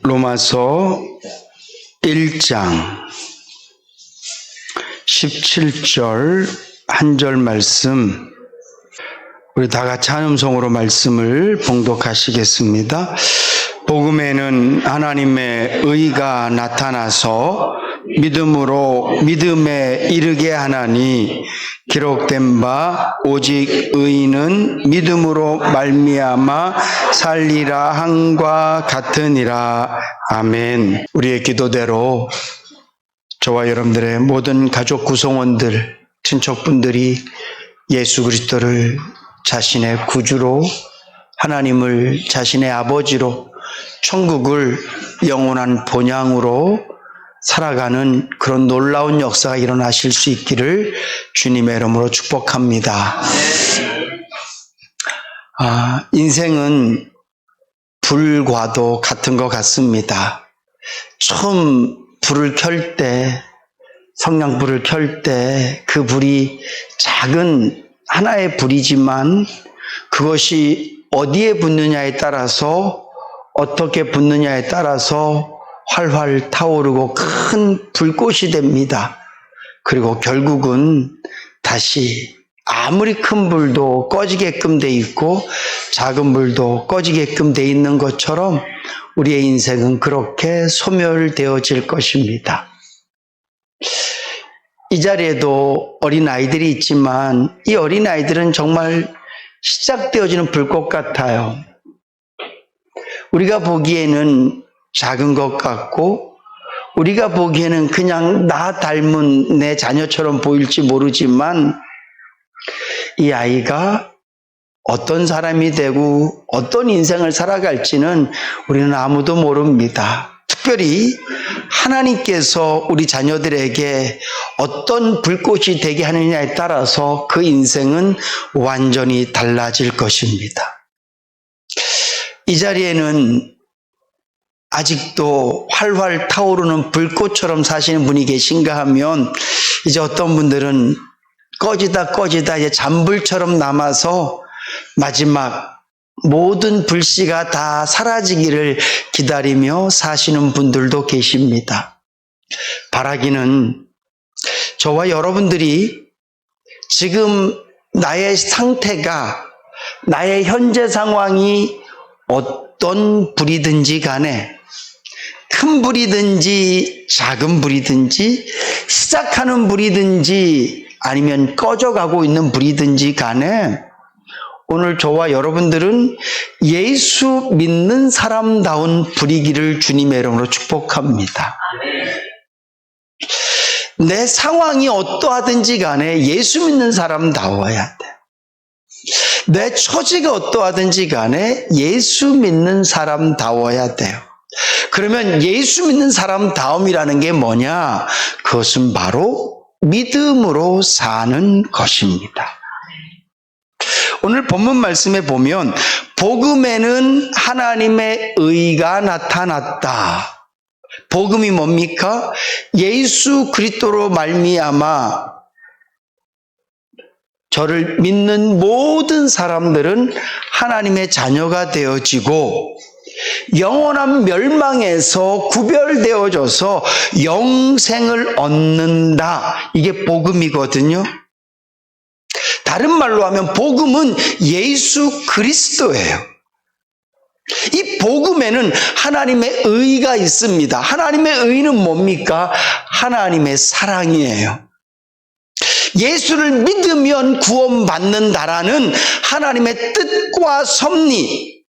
로마서 1장 17절 한 절 말씀, 우리 다 같이 한 음성으로 말씀을 봉독하시겠습니다. 복음에는 하나님의 의가 나타나서 믿음으로 믿음에 이르게 하나니, 기록된 바 오직 의인은 믿음으로 말미암아 살리라 함과 같으니라. 아멘. 우리의 기도대로 저와 여러분들의 모든 가족 구성원들, 친척분들이 예수 그리스도를 자신의 구주로, 하나님을 자신의 아버지로, 천국을 영원한 본향으로 살아가는 그런 놀라운 역사가 일어나실 수 있기를 주님의 이름으로 축복합니다. 인생은 불과도 같은 것 같습니다. 처음 불을 켤 때, 성냥불을 켤 때 그 불이 작은 하나의 불이지만 그것이 어디에 붙느냐에 따라서, 어떻게 붙느냐에 따라서 활활 타오르고 큰 불꽃이 됩니다. 그리고 결국은 다시 아무리 큰 불도 꺼지게끔 돼 있고 작은 불도 꺼지게끔 돼 있는 것처럼 우리의 인생은 그렇게 소멸되어질 것입니다. 이 자리에도 어린아이들이 있지만 이 어린아이들은 정말 시작되어지는 불꽃 같아요. 우리가 보기에는 작은 것 같고, 우리가 보기에는 그냥 나 닮은 내 자녀처럼 보일지 모르지만 이 아이가 어떤 사람이 되고 어떤 인생을 살아갈지는 우리는 아무도 모릅니다. 특별히 하나님께서 우리 자녀들에게 어떤 불꽃이 되게 하느냐에 따라서 그 인생은 완전히 달라질 것입니다. 이 자리에는 아직도 활활 타오르는 불꽃처럼 사시는 분이 계신가 하면, 이제 어떤 분들은 꺼지다 이제 잔불처럼 남아서 마지막 모든 불씨가 다 사라지기를 기다리며 사시는 분들도 계십니다. 바라기는 저와 여러분들이 지금 나의 상태가, 나의 현재 상황이 어떤 불이든지 간에, 큰 불이든지 작은 불이든지 시작하는 불이든지 아니면 꺼져가고 있는 불이든지 간에 오늘 저와 여러분들은 예수 믿는 사람다운 불이기를 주님의 이름으로 축복합니다. 내 상황이 어떠하든지 간에 예수 믿는 사람다워야 돼. 내 처지가 어떠하든지 간에 예수 믿는 사람다워야 돼요. 그러면 예수 믿는 사람다움이라는 게 뭐냐? 그것은 바로 믿음으로 사는 것입니다. 오늘 본문 말씀에 보면 복음에는 하나님의 의가 나타났다. 복음이 뭡니까? 예수 그리스도로 말미암아 저를 믿는 모든 사람들은 하나님의 자녀가 되어지고 영원한 멸망에서 구별되어져서 영생을 얻는다. 이게 복음이거든요. 다른 말로 하면 복음은 예수 그리스도예요. 이 복음에는 하나님의 의가 있습니다. 하나님의 의는 뭡니까? 하나님의 사랑이에요. 예수를 믿으면 구원받는다라는 하나님의 뜻과 섭리,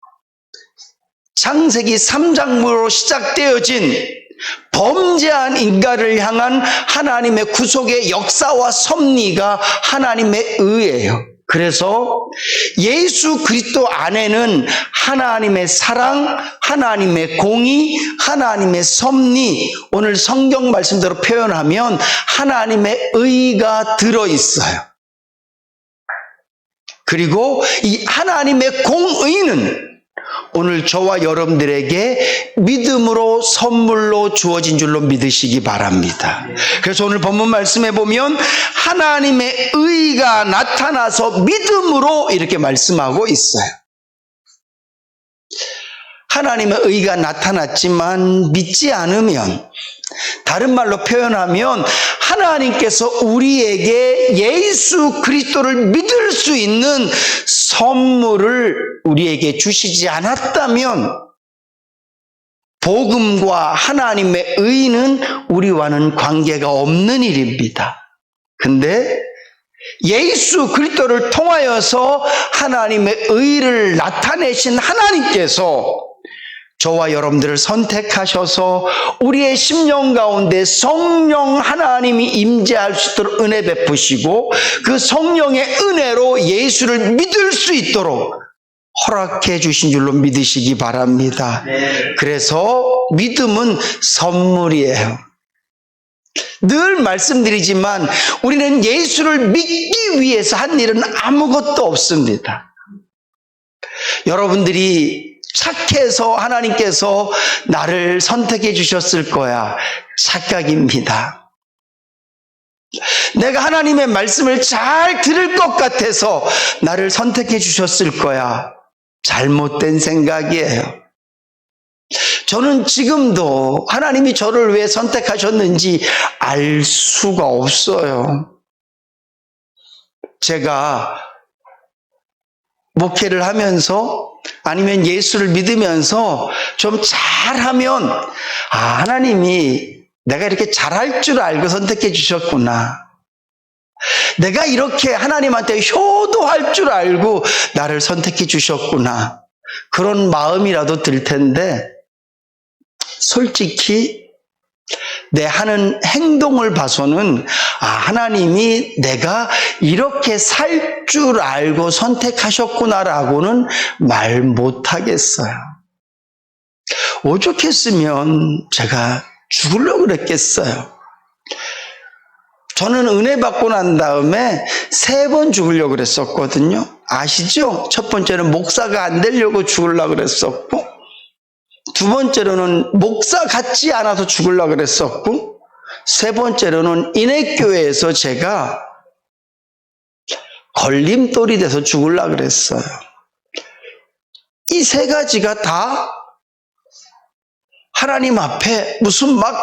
창세기 3장으로 시작되어진 범죄한 인간을 향한 하나님의 구속의 역사와 섭리가 하나님의 의예요. 그래서 예수 그리스도 안에는 하나님의 사랑, 하나님의 공의, 하나님의 섭리, 오늘 성경 말씀대로 표현하면 하나님의 의가 들어있어요. 그리고 이 하나님의 공의는 오늘 저와 여러분들에게 믿음으로 선물로 주어진 줄로 믿으시기 바랍니다. 그래서 오늘 본문 말씀에 보면 하나님의 의가 나타나서 믿음으로 이렇게 말씀하고 있어요. 하나님의 의가 나타났지만 믿지 않으면, 다른 말로 표현하면 하나님께서 우리에게 예수 그리스도를 믿을 수 있는 선물을 우리에게 주시지 않았다면 복음과 하나님의 의는 우리와는 관계가 없는 일입니다. 근데 예수 그리스도를 통하여서 하나님의 의를 나타내신 하나님께서 저와 여러분들을 선택하셔서 우리의 심령 가운데 성령 하나님이 임재할 수 있도록 은혜 베푸시고 그 성령의 은혜로 예수를 믿을 수 있도록 허락해 주신 줄로 믿으시기 바랍니다. 그래서 믿음은 선물이에요. 늘 말씀드리지만 우리는 예수를 믿기 위해서 한 일은 아무것도 없습니다. 여러분들이 착해서 하나님께서 나를 선택해 주셨을 거야. 착각입니다. 내가 하나님의 말씀을 잘 들을 것 같아서 나를 선택해 주셨을 거야. 잘못된 생각이에요. 저는 지금도 하나님이 저를 왜 선택하셨는지 알 수가 없어요. 제가 목회를 하면서 아니면 예수를 믿으면서 좀 잘하면 하나님이 내가 이렇게 잘할 줄 알고 선택해 주셨구나. 내가 이렇게 하나님한테 효도할 줄 알고 나를 선택해 주셨구나. 그런 마음이라도 들 텐데 솔직히 내 하는 행동을 봐서는 하나님이 내가 이렇게 살 줄 알고 선택하셨구나라고는 말 못하겠어요. 오죽했으면 제가 죽으려고 그랬겠어요. 저는 은혜 받고 난 다음에 3번 죽으려고 그랬었거든요. 아시죠? 첫 번째는 목사가 안 되려고 죽으려고 그랬었고, 두 번째로는 목사 같지 않아서 죽으려고 그랬었고, 세 번째로는 인해교회에서 제가 걸림돌이 돼서 죽으려고 그랬어요. 이 3가지가 다 하나님 앞에 무슨 막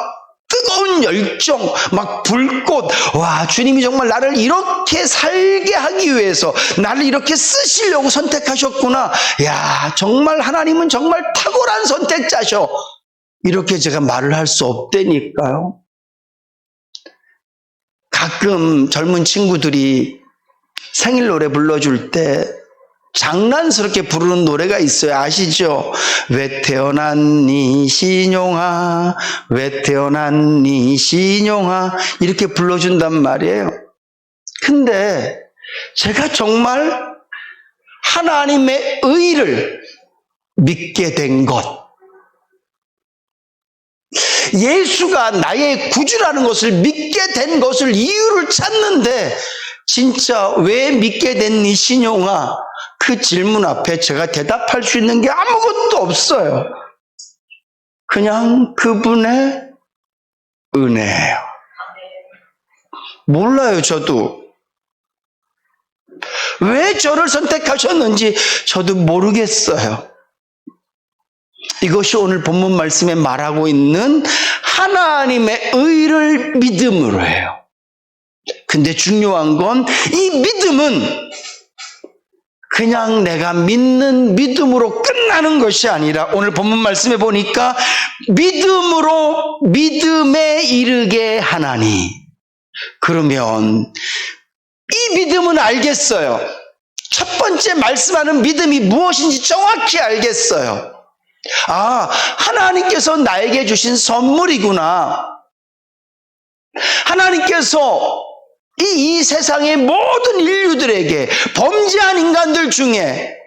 뜨거운 열정, 막 불꽃, 와, 주님이 정말 나를 이렇게 살게 하기 위해서 나를 이렇게 쓰시려고 선택하셨구나. 야, 정말 하나님은 정말 탁월한 선택자셔. 이렇게 제가 말을 할 수 없다니까요. 가끔 젊은 친구들이 생일 노래 불러줄 때 장난스럽게 부르는 노래가 있어요. 아시죠? 왜 태어났니 신용아, 왜 태어났니 신용아, 이렇게 불러준단 말이에요. 근데 제가 정말 하나님의 의를 믿게 된 것, 예수가 나의 구주라는 것을 믿게 된 것을 이유를 찾는데, 진짜 왜 믿게 됐니 신용아, 그 질문 앞에 제가 대답할 수 있는 게 아무것도 없어요. 그냥 그분의 은혜예요. 몰라요, 저도. 왜 저를 선택하셨는지 저도 모르겠어요. 이것이 오늘 본문 말씀에 말하고 있는 하나님의 의를 믿음으로 해요. 근데 중요한 건 이 믿음은 그냥 내가 믿는 믿음으로 끝나는 것이 아니라 오늘 본문 말씀에 보니까 믿음으로 믿음에 이르게 하나니. 그러면 이 믿음은 알겠어요. 첫 번째 말씀하는 믿음이 무엇인지 정확히 알겠어요. 하나님께서 나에게 주신 선물이구나. 하나님께서 이 세상의 모든 인류들에게, 범죄한 인간들 중에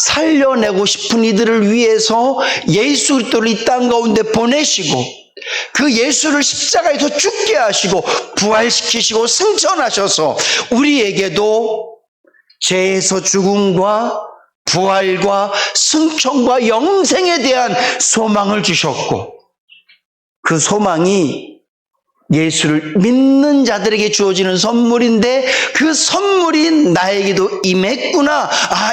살려내고 싶은 이들을 위해서 예수 그리스도를 이 땅 가운데 보내시고, 그 예수를 십자가에서 죽게 하시고 부활시키시고 승천하셔서 우리에게도 죄에서 죽음과 부활과 승천과 영생에 대한 소망을 주셨고, 그 소망이 예수를 믿는 자들에게 주어지는 선물인데 그 선물이 나에게도 임했구나.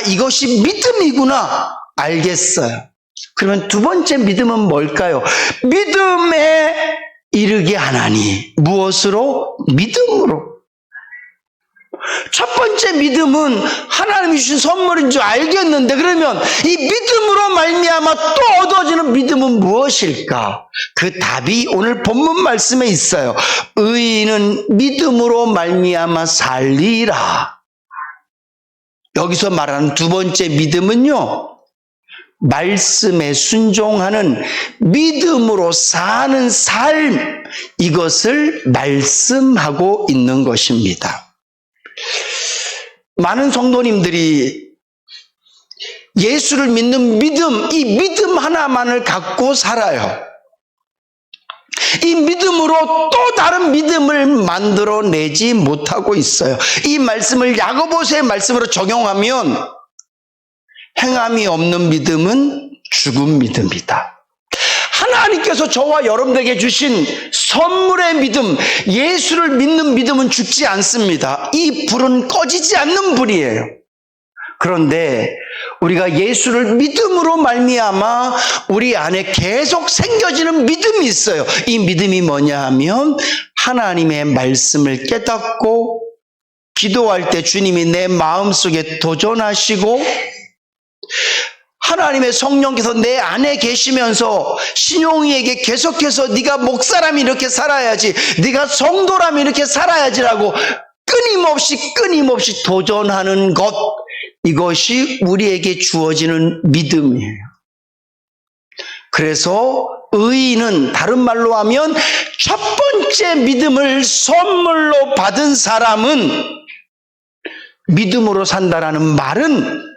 이것이 믿음이구나. 알겠어요. 그러면 두 번째 믿음은 뭘까요? 믿음에 이르게 하나니. 무엇으로? 믿음으로. 첫 번째 믿음은 하나님이 주신 선물인 줄 알겠는데, 그러면 이 믿음으로 말미암아 또 얻어지는 믿음은 무엇일까? 그 답이 오늘 본문 말씀에 있어요. 의인은 믿음으로 말미암아 살리라. 여기서 말하는 두 번째 믿음은요, 말씀에 순종하는 믿음으로 사는 삶, 이것을 말씀하고 있는 것입니다. 많은 성도님들이 예수를 믿는 믿음, 이 믿음 하나만을 갖고 살아요. 이 믿음으로 또 다른 믿음을 만들어내지 못하고 있어요. 이 말씀을 야고보서의 말씀으로 적용하면 행함이 없는 믿음은 죽은 믿음이다. 하나님께서 저와 여러분에게 주신 선물의 믿음, 예수를 믿는 믿음은 죽지 않습니다. 이 불은 꺼지지 않는 불이에요. 그런데 우리가 예수를 믿음으로 말미암아 우리 안에 계속 생겨지는 믿음이 있어요. 이 믿음이 뭐냐 하면 하나님의 말씀을 깨닫고 기도할 때 주님이 내 마음속에 도전하시고 하나님의 성령께서 내 안에 계시면서 신용이에게 계속해서 네가 목사라면 이렇게 살아야지, 네가 성도라면 이렇게 살아야지라고 끊임없이 도전하는 것, 이것이 우리에게 주어지는 믿음이에요. 그래서 의인은 다른 말로 하면 첫 번째 믿음을 선물로 받은 사람은 믿음으로 산다라는 말은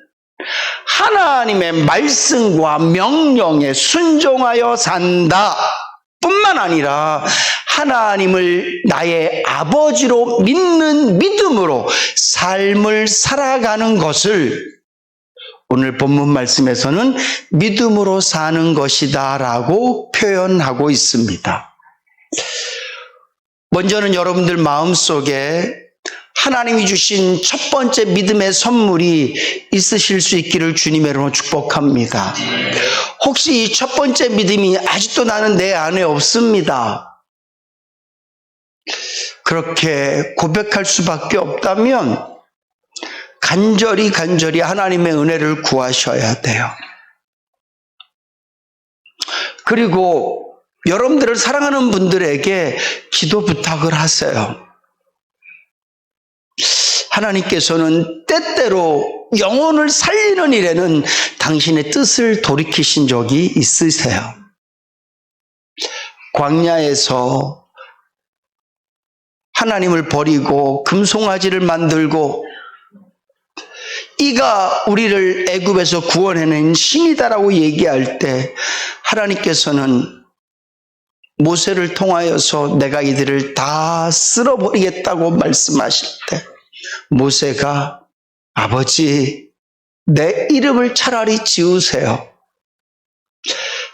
하나님의 말씀과 명령에 순종하여 산다 뿐만 아니라 하나님을 나의 아버지로 믿는 믿음으로 삶을 살아가는 것을 오늘 본문 말씀에서는 믿음으로 사는 것이다 라고 표현하고 있습니다. 먼저는 여러분들 마음속에 하나님이 주신 첫 번째 믿음의 선물이 있으실 수 있기를 주님의 이름으로 축복합니다. 혹시 이 첫 번째 믿음이 아직도 나는 내 안에 없습니다, 그렇게 고백할 수밖에 없다면 간절히 하나님의 은혜를 구하셔야 돼요. 그리고 여러분들을 사랑하는 분들에게 기도 부탁을 하세요. 하나님께서는 때때로 영혼을 살리는 일에는 당신의 뜻을 돌이키신 적이 있으세요. 광야에서 하나님을 버리고 금송아지를 만들고 이가 우리를 애굽에서 구원해낸 신이다라고 얘기할 때 하나님께서는 모세를 통하여서 내가 이들을 다 쓸어버리겠다고 말씀하실 때 모세가 아버지, 내 이름을 차라리 지우세요.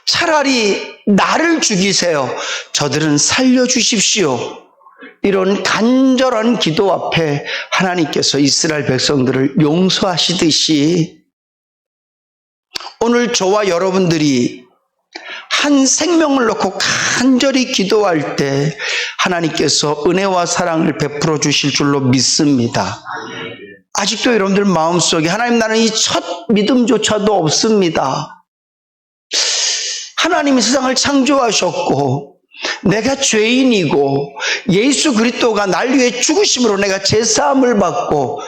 차라리 나를 죽이세요. 저들은 살려주십시오. 이런 간절한 기도 앞에 하나님께서 이스라엘 백성들을 용서하시듯이 오늘 저와 여러분들이 한 생명을 놓고 간절히 기도할 때 하나님께서 은혜와 사랑을 베풀어 주실 줄로 믿습니다. 아직도 여러분들 마음속에 하나님, 나는 이 첫 믿음조차도 없습니다. 하나님이 세상을 창조하셨고 내가 죄인이고 예수 그리스도가 날 위해 죽으심으로 내가 제사함을 받고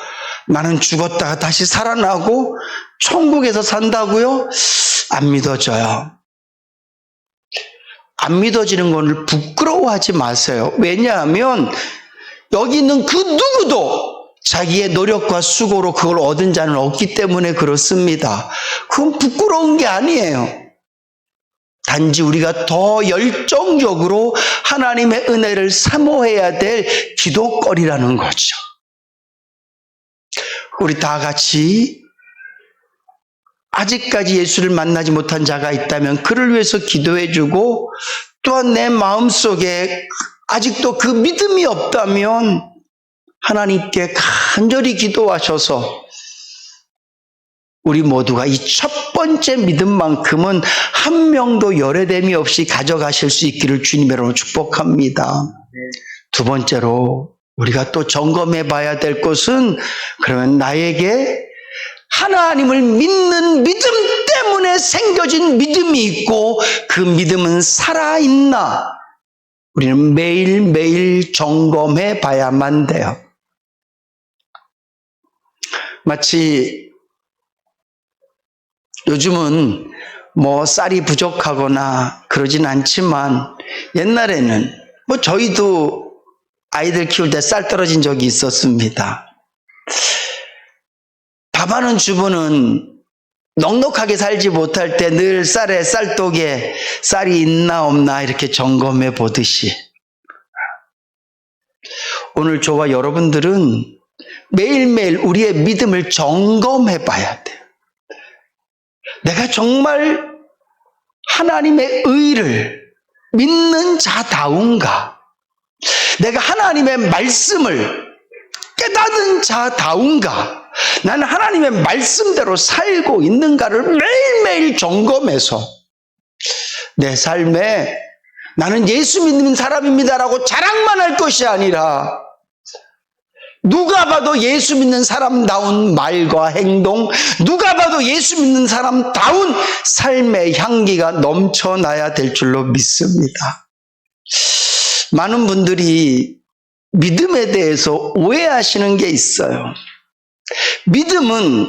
나는 죽었다가 다시 살아나고 천국에서 산다고요? 안 믿어져요. 안 믿어지는 것을 부끄러워하지 마세요. 왜냐하면 여기 있는 그 누구도 자기의 노력과 수고로 그걸 얻은 자는 없기 때문에 그렇습니다. 그건 부끄러운 게 아니에요. 단지 우리가 더 열정적으로 하나님의 은혜를 사모해야 될 기도거리라는 거죠. 우리 다 같이 아직까지 예수를 만나지 못한 자가 있다면 그를 위해서 기도해주고, 또한 내 마음속에 아직도 그 믿음이 없다면 하나님께 간절히 기도하셔서 우리 모두가 이 첫 번째 믿음만큼은 한 명도 열애됨이 없이 가져가실 수 있기를 주님으로 축복합니다. 두 번째로 우리가 또 점검해 봐야 될 것은, 그러면 나에게 하나님을 믿는 믿음 때문에 생겨진 믿음이 있고 그 믿음은 살아있나? 우리는 매일매일 점검해 봐야만 돼요. 마치 요즘은 쌀이 부족하거나 그러진 않지만 옛날에는 저희도 아이들 키울 때 쌀 떨어진 적이 있었습니다. 밥하는 주부는 넉넉하게 살지 못할 때 늘 쌀에 쌀독에 쌀이 있나 없나 이렇게 점검해 보듯이, 오늘 저와 여러분들은 매일매일 우리의 믿음을 점검해 봐야 돼요. 내가 정말 하나님의 의를 믿는 자다운가? 내가 하나님의 말씀을 깨닫는 자다운가? 나는 하나님의 말씀대로 살고 있는가를 매일매일 점검해서 내 삶에 나는 예수 믿는 사람입니다라고 자랑만 할 것이 아니라 누가 봐도 예수 믿는 사람다운 말과 행동, 누가 봐도 예수 믿는 사람다운 삶의 향기가 넘쳐나야 될 줄로 믿습니다. 많은 분들이 믿음에 대해서 오해하시는 게 있어요. 믿음은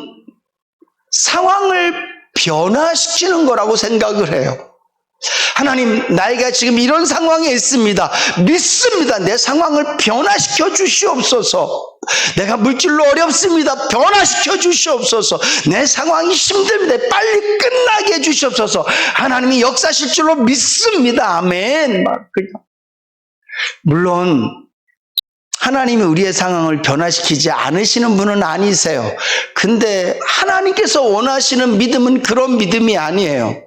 상황을 변화시키는 거라고 생각을 해요. 하나님, 나이가 지금 이런 상황에 있습니다. 믿습니다. 내 상황을 변화시켜 주시옵소서. 내가 물질로 어렵습니다. 변화시켜 주시옵소서. 내 상황이 힘듭니다. 빨리 끝나게 해 주시옵소서. 하나님이 역사하실 줄로 믿습니다. 아멘. 물론 하나님이 우리의 상황을 변화시키지 않으시는 분은 아니세요. 근데 하나님께서 원하시는 믿음은 그런 믿음이 아니에요.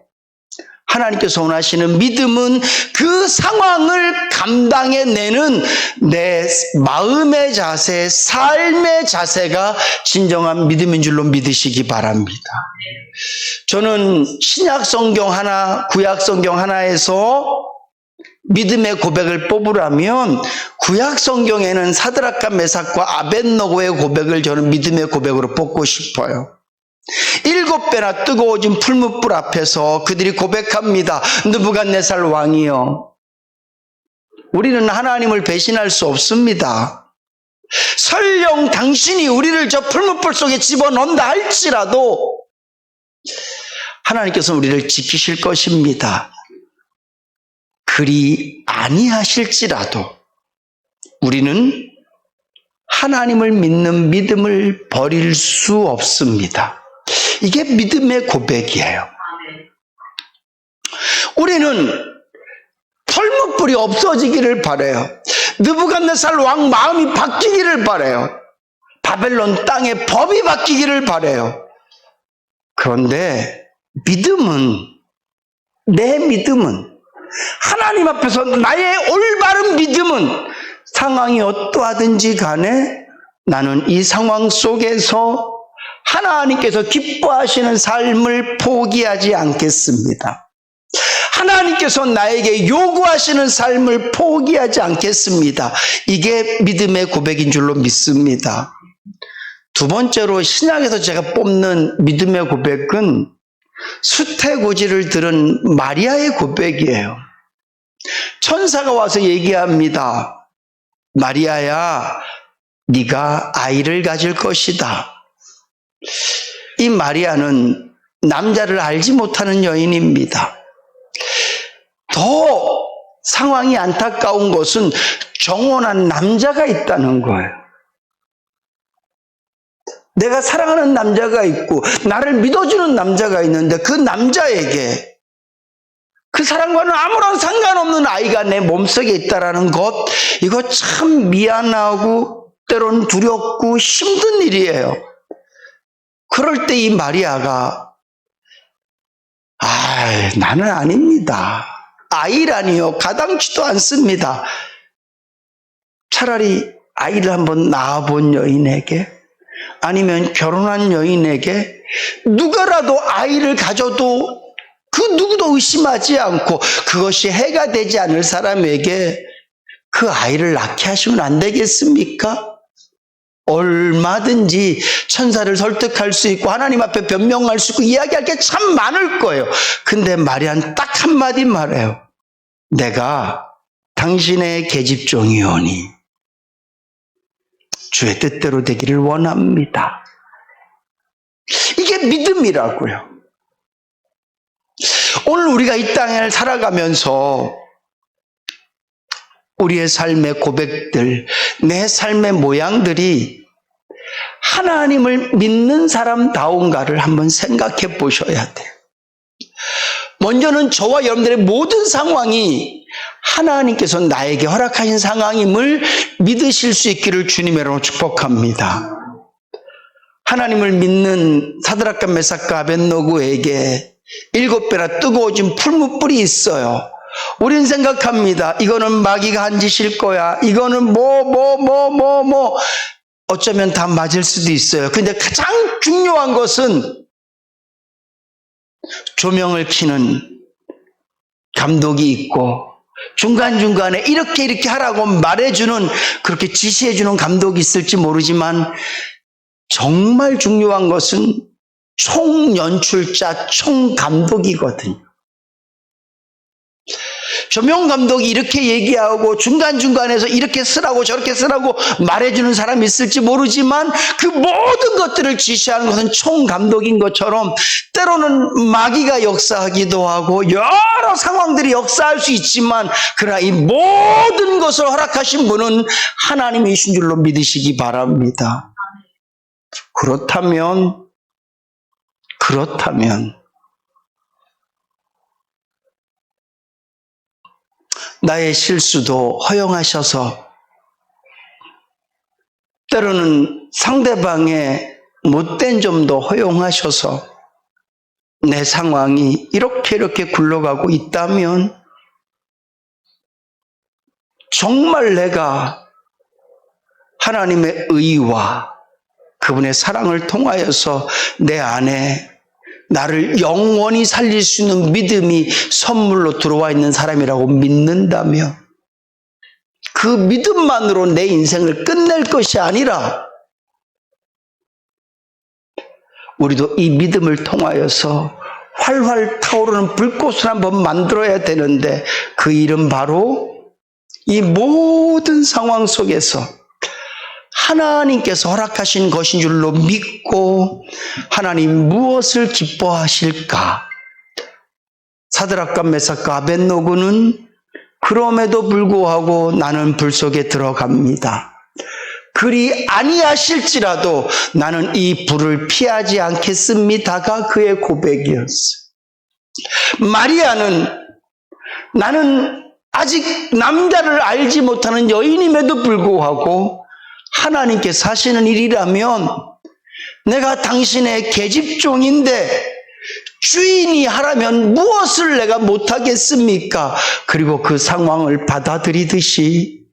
하나님께서 원하시는 믿음은 그 상황을 감당해내는 내 마음의 자세, 삶의 자세가 진정한 믿음인 줄로 믿으시기 바랍니다. 저는 신약 성경 하나, 구약 성경 하나에서 믿음의 고백을 뽑으라면 구약 성경에는 사드락과 메삭과 아벳노고의 고백을 저는 믿음의 고백으로 뽑고 싶어요. 7배나 뜨거워진 풀무불 앞에서 그들이 고백합니다. 느부갓네살 왕이여, 우리는 하나님을 배신할 수 없습니다. 설령 당신이 우리를 저 풀무불 속에 집어넣는다 할지라도 하나님께서 우리를 지키실 것입니다. 그리 아니하실지라도 우리는 하나님을 믿는 믿음을 버릴 수 없습니다. 이게 믿음의 고백이에요. 우리는 풀무불이 없어지기를 바라요. 느부갓네살 왕 마음이 바뀌기를 바라요. 바벨론 땅의 법이 바뀌기를 바라요. 그런데 믿음은, 내 믿음은, 하나님 앞에서 나의 올바른 믿음은 상황이 어떠하든지 간에 나는 이 상황 속에서 하나님께서 기뻐하시는 삶을 포기하지 않겠습니다. 하나님께서 나에게 요구하시는 삶을 포기하지 않겠습니다. 이게 믿음의 고백인 줄로 믿습니다. 두 번째로 신약에서 제가 뽑는 믿음의 고백은 수태고지를 들은 마리아의 고백이에요. 천사가 와서 얘기합니다. 마리아야, 네가 아이를 가질 것이다. 이 마리아는 남자를 알지 못하는 여인입니다. 더 상황이 안타까운 것은 정혼한 남자가 있다는 거예요. 내가 사랑하는 남자가 있고 나를 믿어주는 남자가 있는데 그 남자에게 그 사람과는 아무런 상관없는 아이가 내 몸속에 있다는 것, 이거 참 미안하고 때론 두렵고 힘든 일이에요. 그럴 때 이 마리아가 나는 아닙니다. 아이라니요, 가당치도 않습니다. 차라리 아이를 한번 낳아본 여인에게 아니면 결혼한 여인에게 누구라도 아이를 가져도 그 누구도 의심하지 않고 그것이 해가 되지 않을 사람에게 그 아이를 낳게 하시면 안 되겠습니까? 얼마든지 천사를 설득할 수 있고 하나님 앞에 변명할 수 있고 이야기할 게 참 많을 거예요. 근데 마리아는 딱 한마디 말해요. 내가 당신의 계집종이오니 주의 뜻대로 되기를 원합니다. 이게 믿음이라고요. 오늘 우리가 이 땅을 살아가면서 우리의 삶의 고백들, 내 삶의 모양들이 하나님을 믿는 사람다운가를 한번 생각해 보셔야 돼요. 먼저는 저와 여러분들의 모든 상황이 하나님께서 나에게 허락하신 상황임을 믿으실 수 있기를 주님의 이름으로 축복합니다. 하나님을 믿는 사드락과 메삭과 아벳노고에게 7배나 뜨거워진 풀무불이 있어요. 우린 생각합니다. 이거는 마귀가 한 짓일 거야. 이거는 어쩌면 다 맞을 수도 있어요. 근데 가장 중요한 것은 조명을 켜는 감독이 있고 중간중간에 이렇게 하라고 말해주는, 그렇게 지시해주는 감독이 있을지 모르지만 정말 중요한 것은 총연출자, 총감독이거든요. 조명 감독이 이렇게 얘기하고 중간중간에서 이렇게 쓰라고 저렇게 쓰라고 말해주는 사람이 있을지 모르지만 그 모든 것들을 지시하는 것은 총감독인 것처럼 때로는 마귀가 역사하기도 하고 여러 상황들이 역사할 수 있지만 그러나 이 모든 것을 허락하신 분은 하나님이신 줄로 믿으시기 바랍니다. 그렇다면 나의 실수도 허용하셔서 때로는 상대방의 못된 점도 허용하셔서 내 상황이 이렇게 굴러가고 있다면 정말 내가 하나님의 의와 그분의 사랑을 통하여서 내 안에 나를 영원히 살릴 수 있는 믿음이 선물로 들어와 있는 사람이라고 믿는다면 그 믿음만으로 내 인생을 끝낼 것이 아니라 우리도 이 믿음을 통하여서 활활 타오르는 불꽃을 한번 만들어야 되는데 그 일은 바로 이 모든 상황 속에서 하나님께서 허락하신 것인 줄로 믿고 하나님 무엇을 기뻐하실까? 사드락과 메삭과 아벳노고는 그럼에도 불구하고 나는 불 속에 들어갑니다. 그리 아니하실지라도 나는 이 불을 피하지 않겠습니다가 그의 고백이었어요. 마리아는 나는 아직 남자를 알지 못하는 여인임에도 불구하고 하나님께서 하시는 일이라면 내가 당신의 계집종인데 주인이 하라면 무엇을 내가 못하겠습니까? 그리고 그 상황을 받아들이듯이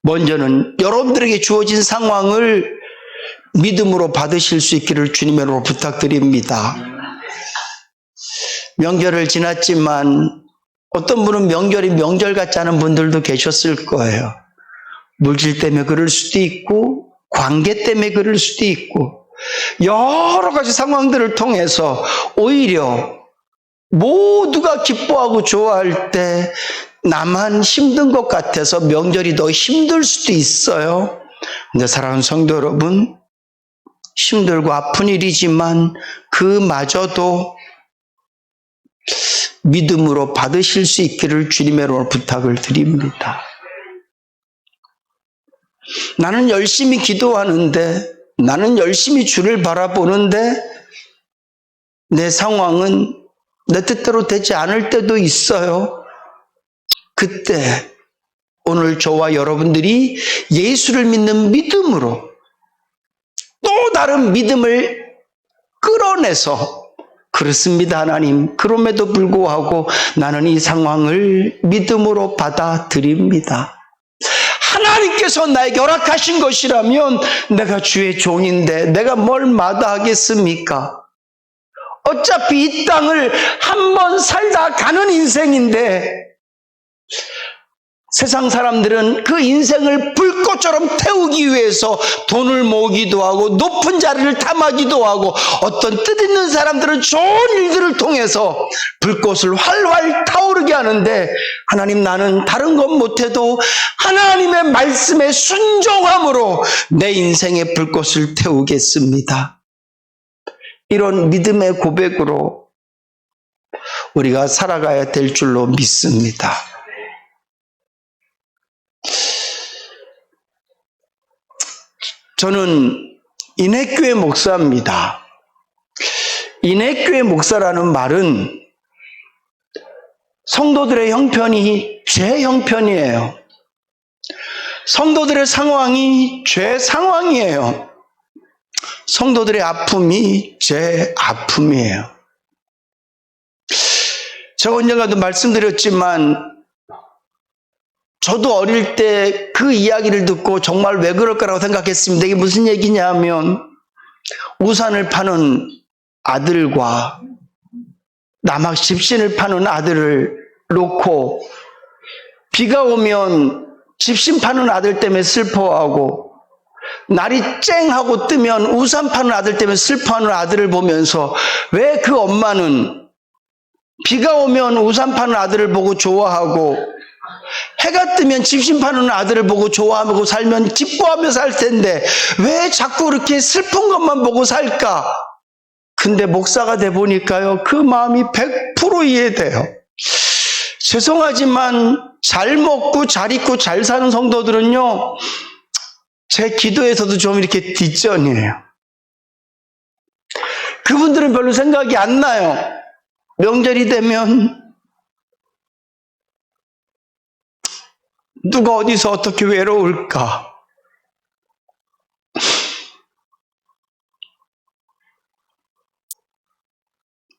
먼저는 여러분들에게 주어진 상황을 믿음으로 받으실 수 있기를 주님의 이름으로 부탁드립니다. 명절을 지났지만 어떤 분은 명절이 명절 같지 않은 분들도 계셨을 거예요. 물질 때문에 그럴 수도 있고 관계 때문에 그럴 수도 있고 여러 가지 상황들을 통해서 오히려 모두가 기뻐하고 좋아할 때 나만 힘든 것 같아서 명절이 더 힘들 수도 있어요. 근데 사랑하는 성도 여러분, 힘들고 아픈 일이지만 그마저도 믿음으로 받으실 수 있기를 주님의 이름으로 부탁을 드립니다. 나는 열심히 기도하는데, 나는 열심히 주를 바라보는데 내 상황은 내 뜻대로 되지 않을 때도 있어요. 그때 오늘 저와 여러분들이 예수를 믿는 믿음으로 또 다른 믿음을 끌어내서 그렇습니다 하나님, 그럼에도 불구하고 나는 이 상황을 믿음으로 받아들입니다. 하나님께서 나에게 허락하신 것이라면 내가 주의 종인데 내가 뭘 마다하겠습니까? 어차피 이 땅을 한 번 살다 가는 인생인데 세상 사람들은 그 인생을 불꽃처럼 태우기 위해서 돈을 모으기도 하고 높은 자리를 탐하기도 하고 어떤 뜻있는 사람들은 좋은 일들을 통해서 불꽃을 활활 타오르게 하는데 하나님, 나는 다른 것 못해도 하나님의 말씀에 순종함으로 내 인생의 불꽃을 태우겠습니다. 이런 믿음의 고백으로 우리가 살아가야 될 줄로 믿습니다. 저는 인해교회 목사입니다. 인해교회 목사라는 말은 성도들의 형편이 제 형편이에요. 성도들의 상황이 제 상황이에요. 성도들의 아픔이 제 아픔이에요. 제가 언젠가도 말씀드렸지만 저도 어릴 때 그 이야기를 듣고 정말 왜 그럴까라고 생각했습니다. 이게 무슨 얘기냐 하면 우산을 파는 아들과 남학 집신을 파는 아들을 놓고 비가 오면 집신 파는 아들 때문에 슬퍼하고 날이 쨍하고 뜨면 우산 파는 아들 때문에 슬퍼하는 아들을 보면서 왜 그 엄마는 비가 오면 우산 파는 아들을 보고 좋아하고 해가 뜨면 집신 파는 아들을 보고 좋아하고 살면 기뻐하며 살 텐데 왜 자꾸 그렇게 슬픈 것만 보고 살까? 근데 목사가 돼 보니까요, 그 마음이 100% 이해돼요. 죄송하지만 잘 먹고 잘 입고 잘 사는 성도들은요, 제 기도에서도 좀 이렇게 뒷전이에요. 그분들은 별로 생각이 안 나요. 명절이 되면 누가 어디서 어떻게 외로울까?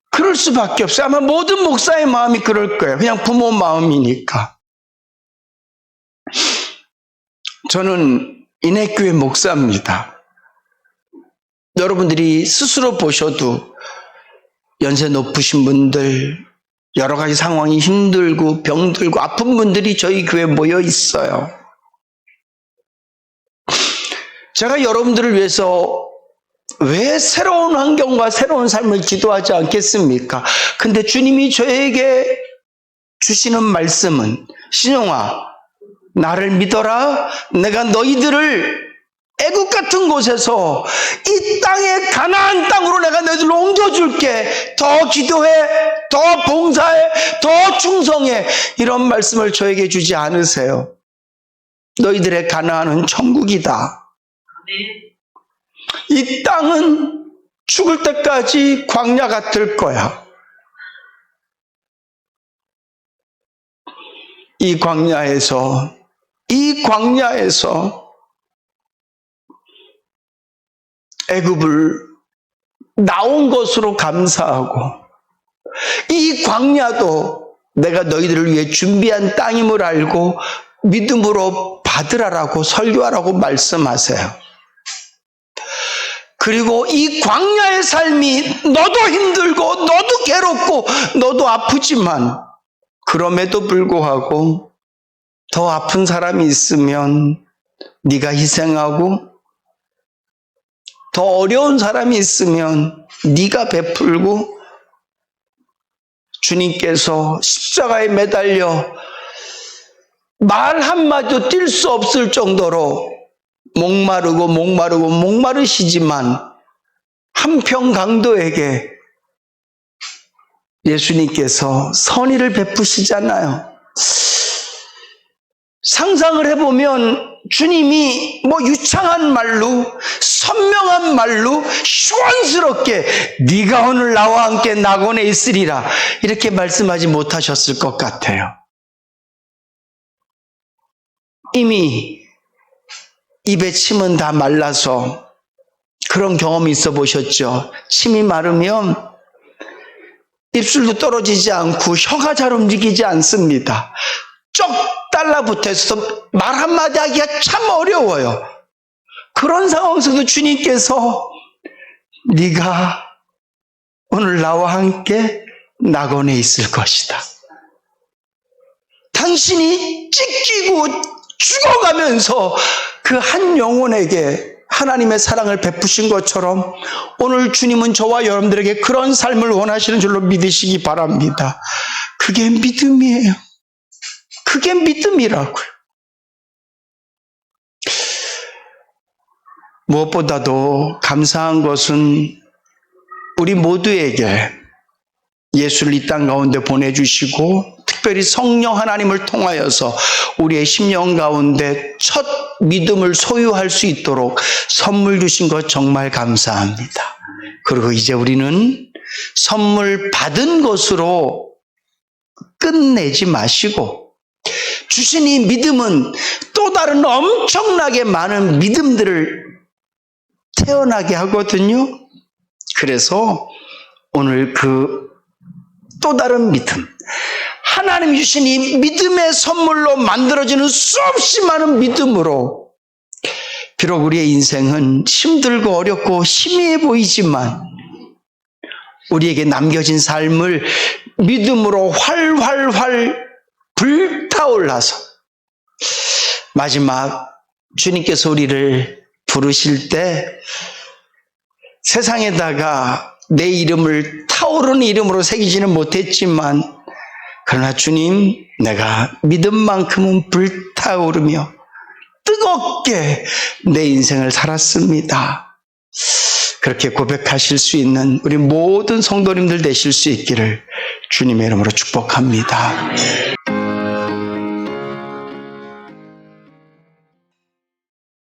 그럴 수밖에 없어요. 아마 모든 목사의 마음이 그럴 거예요. 그냥 부모 마음이니까. 저는 인해교회 목사입니다. 여러분들이 스스로 보셔도 연세 높으신 분들, 여러 가지 상황이 힘들고 병들고 아픈 분들이 저희 교회에 모여 있어요. 제가 여러분들을 위해서 왜 새로운 환경과 새로운 삶을 기도하지 않겠습니까? 근데 주님이 저에게 주시는 말씀은, 신용아, 나를 믿어라. 내가 너희들을 애국 같은 곳에서 이 땅의 가나안 땅으로 내가 너희들을 옮겨줄게. 더 기도해, 더 봉사해, 더 충성해. 이런 말씀을 저에게 주지 않으세요. 너희들의 가나안은 천국이다. 이 땅은 죽을 때까지 광야 같을 거야. 이 광야에서 애굽을 나온 것으로 감사하고, 이 광야도 내가 너희들을 위해 준비한 땅임을 알고 믿음으로 받으라라고 설교하라고 말씀하세요. 그리고 이 광야의 삶이 너도 힘들고 너도 괴롭고 너도 아프지만 그럼에도 불구하고 더 아픈 사람이 있으면 네가 희생하고 더 어려운 사람이 있으면 네가 베풀고, 주님께서 십자가에 매달려 말 한마디도 뛸 수 없을 정도로 목마르시지만 한평 강도에게 예수님께서 선의를 베푸시잖아요. 상상을 해보면 주님이 유창한 말로, 선명한 말로, 시원스럽게 네가 오늘 나와 함께 낙원에 있으리라 이렇게 말씀하지 못하셨을 것 같아요. 이미 입에 침은 다 말라서, 그런 경험이 있어 보셨죠? 침이 마르면 입술도 떨어지지 않고 혀가 잘 움직이지 않습니다. 쩍 달라붙어 있어서 말 한마디 하기가 참 어려워요. 그런 상황에서도 주님께서 네가 오늘 나와 함께 낙원에 있을 것이다. 당신이 찢기고 죽어가면서 그 한 영혼에게 하나님의 사랑을 베푸신 것처럼 오늘 주님은 저와 여러분들에게 그런 삶을 원하시는 줄로 믿으시기 바랍니다. 그게 믿음이에요. 그게 믿음이라고요. 무엇보다도 감사한 것은 우리 모두에게 예수를 이 땅 가운데 보내주시고 특별히 성령 하나님을 통하여서 우리의 심령 가운데 첫 믿음을 소유할 수 있도록 선물 주신 것 정말 감사합니다. 그리고 이제 우리는 선물 받은 것으로 끝내지 마시고 주신 이 믿음은 또 다른 엄청나게 많은 믿음들을 태어나게 하거든요. 그래서 오늘 그 또 다른 믿음, 하나님이 주신 이 믿음의 선물로 만들어지는 수없이 많은 믿음으로 비록 우리의 인생은 힘들고 어렵고 희미해 보이지만 우리에게 남겨진 삶을 믿음으로 활활활 불타올라서 마지막 주님께서 우리를 부르실 때 세상에다가 내 이름을 타오르는 이름으로 새기지는 못했지만 그러나 주님, 내가 믿음만큼은 불타오르며 뜨겁게 내 인생을 살았습니다. 그렇게 고백하실 수 있는 우리 모든 성도님들 되실 수 있기를 주님의 이름으로 축복합니다.